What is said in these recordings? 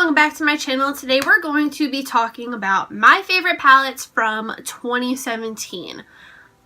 welcome back to my channel. Today we're going to be talking about my favorite palettes from 2017.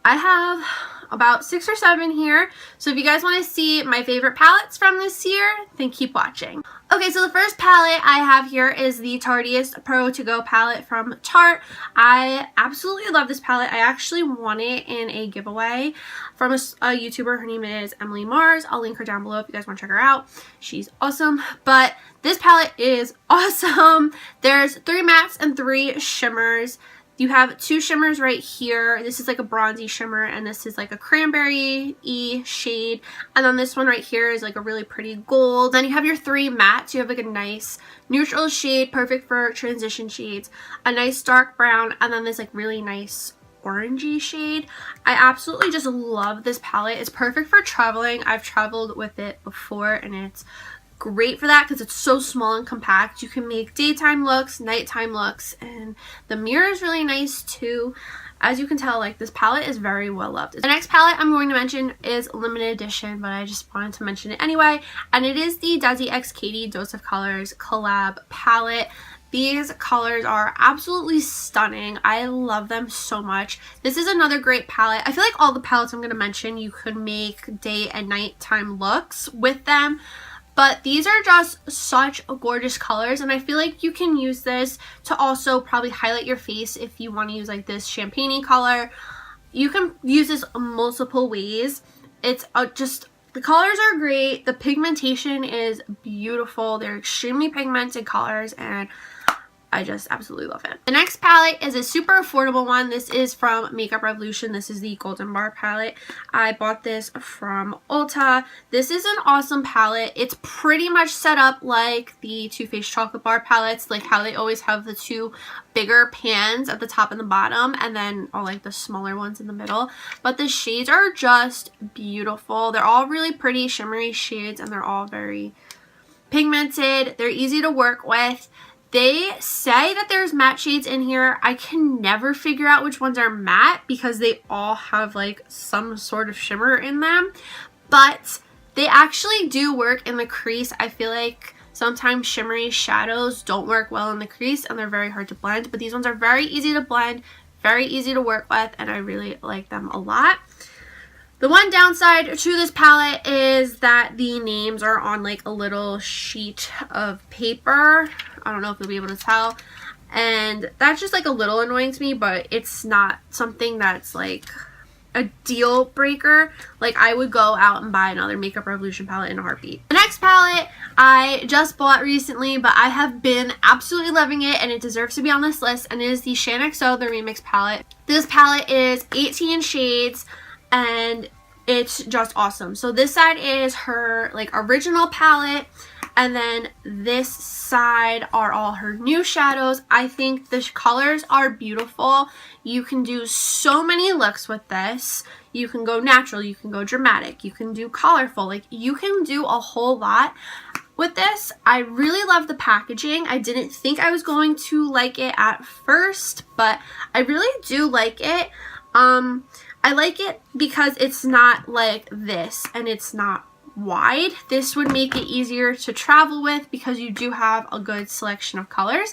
I have about 6 or 7 here, so if you guys want to see my favorite palettes from this year, then keep watching. Okay, so the first palette I have here is the Tartiest Pro To Go palette from Tarte. I absolutely love this palette. I actually won it in a giveaway from a YouTuber. Her name is Emily Mars. I'll link her down below if you guys want to check her out. She's awesome. But this palette is awesome. There's 3 mattes and 3 shimmers. You have 2 shimmers right here. This is like a bronzy shimmer, and this is like a cranberry-y shade. And then this one right here is like a really pretty gold. Then you have your 3 mattes. You have like a nice neutral shade, perfect for transition shades. A nice dark brown, and then this like really nice orangey shade. I absolutely just love this palette. It's perfect for traveling. I've traveled with it before, and it's great for that because it's so small and compact. You can make daytime looks, nighttime looks, and the mirror is really nice too. As you can tell, like, this palette is very well loved. The next palette I'm going to mention is limited edition, but I just wanted to mention it anyway, and it is the Desi x Katie Dose of Colors collab palette. These colors are absolutely stunning. I love them so much. This is another great palette. I feel like all the palettes I'm going to mention, you could make day and nighttime looks with them. But these are just such gorgeous colors, and I feel like you can use this to also probably highlight your face if you want to use like this champagne-y color. You can use this multiple ways. It's just, the colors are great. The pigmentation is beautiful. They're extremely pigmented colors, and I just absolutely love it. The next palette is a super affordable one. This is from Makeup Revolution. This is the Golden Bar palette. I bought this from Ulta. This is an awesome palette. It's pretty much set up like the Too Faced Chocolate Bar palettes, like how they always have the 2 bigger pans at the top and the bottom, and then all like the smaller ones in the middle. But the shades are just beautiful. They're all really pretty shimmery shades, and they're all very pigmented. They're easy to work with. They say that there's matte shades in here. I can never figure out which ones are matte because they all have like some sort of shimmer in them. But they actually do work in the crease. I feel like sometimes shimmery shadows don't work well in the crease, and they're very hard to blend. But these ones are very easy to blend, very easy to work with, and I really like them a lot. The one downside to this palette is that the names are on like a little sheet of paper. I don't know if you'll be able to tell. And that's just like a little annoying to me, but it's not something that's like a deal breaker. Like, I would go out and buy another Makeup Revolution palette in a heartbeat. The next palette I just bought recently, but I have been absolutely loving it, and it deserves to be on this list, and it is the Shaaanxo The Remix palette. This palette is 18 shades, and it's just awesome. So this side is her like original palette, and then this side are all her new shadows. I think the colors are beautiful. You can do so many looks with this. You can go natural, you can go dramatic, you can do colorful, like you can do a whole lot with this. I really love the packaging. I didn't think I was going to like it at first, but I really do like it. I like it because it's not like this, and it's not wide. This would make it easier to travel with because you do have a good selection of colors.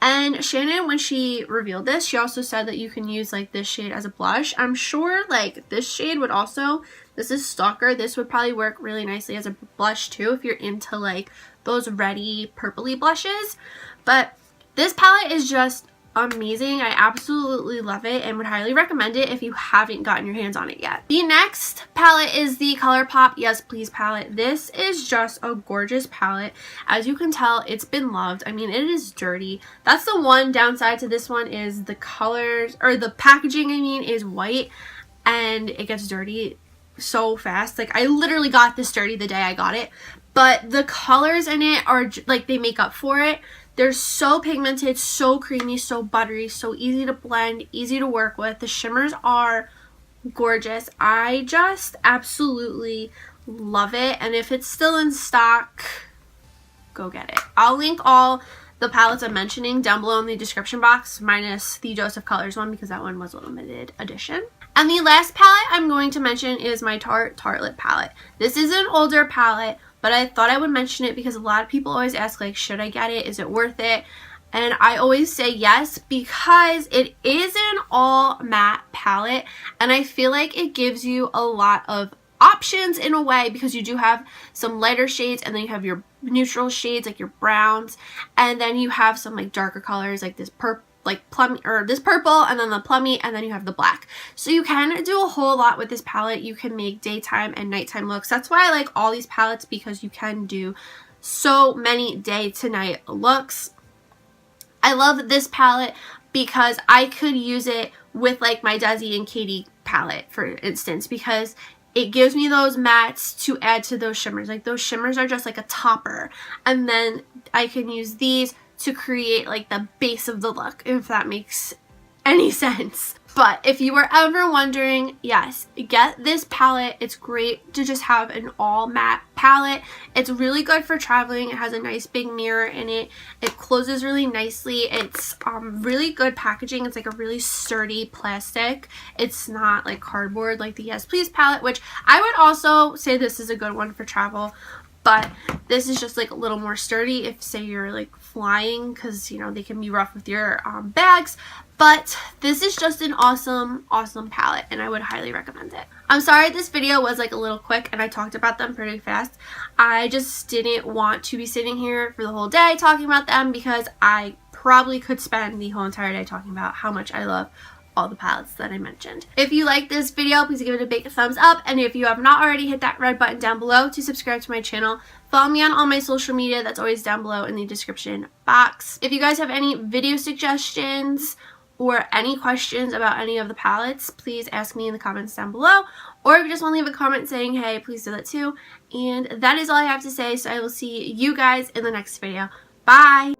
And Shannon, when she revealed this, she also said that you can use like this shade as a blush. I'm sure like this shade would also, this is Stalker, this would probably work really nicely as a blush too if you're into like those reddy purpley blushes. But this palette is just amazing. I absolutely love it and would highly recommend it if you haven't gotten your hands on it yet. The next palette is the ColourPop Yes Please palette. This is just a gorgeous palette. As you can tell, it's been loved. I mean, it is dirty. That's the one downside to this one, is the colors, or the packaging I mean, is white, and it gets dirty so fast. Like, I literally got this dirty the day I got it, but the colors in it are like, they make up for it. They're so pigmented, so creamy, so buttery, so easy to blend, easy to work with. The shimmers are gorgeous. I just absolutely love it, and if it's still in stock, go get it. I'll link all the palettes I'm mentioning down below in the description box, minus the Dose of Colors one because that one was a limited edition. And the last palette I'm going to mention is my Tartelette palette. This is an older palette, but I thought I would mention it because a lot of people always ask, like, should I get it? Is it worth it? And I always say yes, because it is an all matte palette, and I feel like it gives you a lot of options in a way, because you do have some lighter shades, and then you have your neutral shades like your browns, and then you have some like darker colors like this purple, like plum, or this purple, and then the plummy, and then you have the black. So you can do a whole lot with this palette. You can make daytime and nighttime looks. That's why I like all these palettes, because you can do so many day to night looks. I love this palette because I could use it with like my Desi and Katie palette, for instance, because it gives me those mattes to add to those shimmers. Like, those shimmers are just like a topper, and then I can use these to create like the base of the look, if that makes any sense. But if you were ever wondering, yes, get this palette. It's great to just have an all matte palette. It's really good for traveling. It has a nice big mirror in it. It closes really nicely. It's really good packaging. It's like a really sturdy plastic. It's not like cardboard like the Yes Please palette, which I would also say this is a good one for travel. But this is just like a little more sturdy if, say, you're like flying, because, you know, they can be rough with your bags. But this is just an awesome palette, and I would highly recommend it. I'm sorry this video was like a little quick and I talked about them pretty fast. I just didn't want to be sitting here for the whole day talking about them, because I probably could spend the whole entire day talking about how much I love all the palettes that I mentioned. If you like this video, please give it a big thumbs up, and if you have not already, hit that red button down below to subscribe to my channel. Follow me on all my social media. That's always down below in the description box. If you guys have any video suggestions or any questions about any of the palettes, please ask me in the comments down below, or if you just want to leave a comment saying hey, please do that too. And that is all I have to say, so I will see you guys in the next video. Bye!